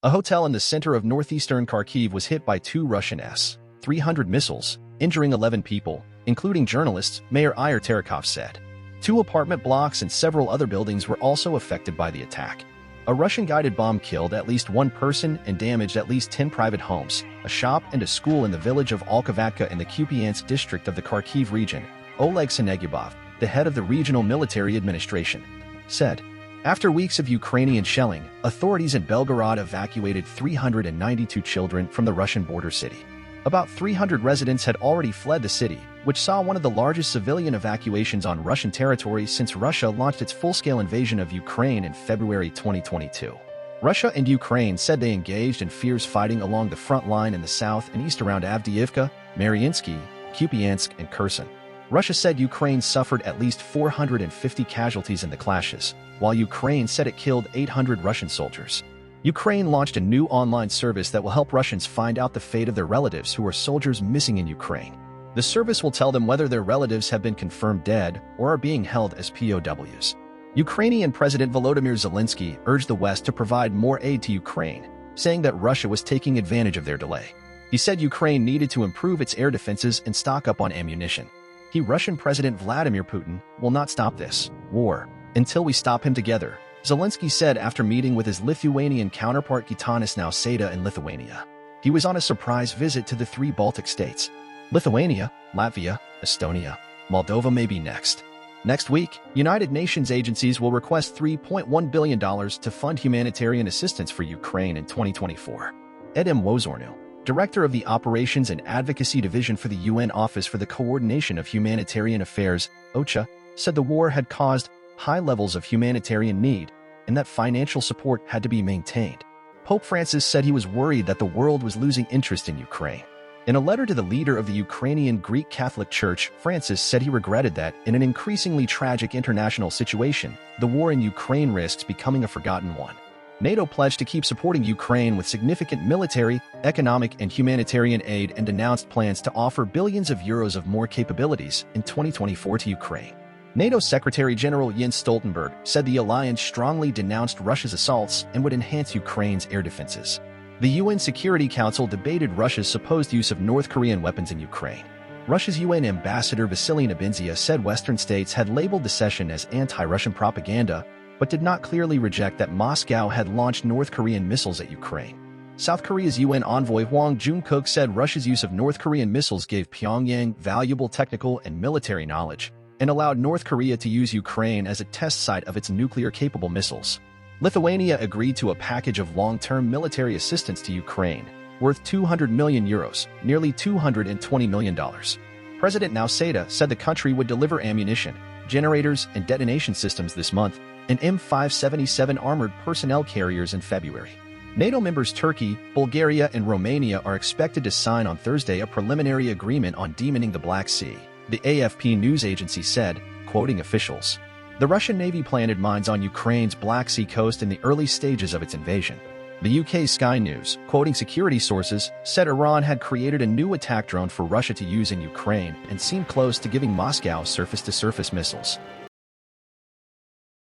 A hotel in the center of northeastern Kharkiv was hit by two Russian S-300 missiles, injuring 11 people, including journalists, Mayor Ihor Terekov said. Two apartment blocks and several other buildings were also affected by the attack. A Russian guided bomb killed at least one person and damaged at least 10 private homes, a shop and a school in the village of Alkavatka in the Kupiansk district of the Kharkiv region, Oleg Senegyubov, the head of the regional military administration, said. After weeks of Ukrainian shelling, authorities in Belgorod evacuated 392 children from the Russian border city. About 300 residents had already fled the city, which saw one of the largest civilian evacuations on Russian territory since Russia launched its full-scale invasion of Ukraine in February 2022. Russia and Ukraine said they engaged in fierce fighting along the front line in the south and east around Avdiivka, Maryinsky, Kupiansk, and Kherson. Russia said Ukraine suffered at least 450 casualties in the clashes, while Ukraine said it killed 800 Russian soldiers. Ukraine launched a new online service that will help Russians find out the fate of their relatives who are soldiers missing in Ukraine. The service will tell them whether their relatives have been confirmed dead or are being held as POWs. Ukrainian President Volodymyr Zelensky urged the West to provide more aid to Ukraine, saying that Russia was taking advantage of their delay. He said Ukraine needed to improve its air defenses and stock up on ammunition. Russian President Vladimir Putin will not stop this war until we stop him together, Zelensky said after meeting with his Lithuanian counterpart Gitanas Nausėda in Lithuania. He was on a surprise visit to the three Baltic states. Lithuania, Latvia, Estonia, Moldova may be next. Next week, United Nations agencies will request $3.1 billion to fund humanitarian assistance for Ukraine in 2024. Edem Wozornu, director of the Operations and Advocacy Division for the UN Office for the Coordination of Humanitarian Affairs, OCHA, said the war had caused high levels of humanitarian need and that financial support had to be maintained. Pope Francis said he was worried that the world was losing interest in Ukraine. In a letter to the leader of the Ukrainian Greek Catholic Church, Francis said he regretted that, in an increasingly tragic international situation, the war in Ukraine risks becoming a forgotten one. NATO pledged to keep supporting Ukraine with significant military, economic, and humanitarian aid and announced plans to offer billions of euros of more capabilities in 2024 to Ukraine. NATO Secretary General Jens Stoltenberg said the alliance strongly denounced Russia's assaults and would enhance Ukraine's air defenses. The UN Security Council debated Russia's supposed use of North Korean weapons in Ukraine. Russia's UN ambassador Vasily Nebenzia said Western states had labeled the session as anti-Russian propaganda, but did not clearly reject that Moscow had launched North Korean missiles at Ukraine. South Korea's UN envoy Hwang Jung-kook said Russia's use of North Korean missiles gave Pyongyang valuable technical and military knowledge and allowed North Korea to use Ukraine as a test site of its nuclear-capable missiles. Lithuania agreed to a package of long-term military assistance to Ukraine, worth 200 million euros, nearly $220 million. President Nausėda said the country would deliver ammunition, generators, and detonation systems this month, and M577 armored personnel carriers in February. NATO members Turkey, Bulgaria, and Romania are expected to sign on Thursday a preliminary agreement on demining the Black Sea, the AFP news agency said, quoting officials. The Russian Navy planted mines on Ukraine's Black Sea coast in the early stages of its invasion. The UK Sky News, quoting security sources, said Iran had created a new attack drone for Russia to use in Ukraine and seemed close to giving Moscow surface-to-surface missiles.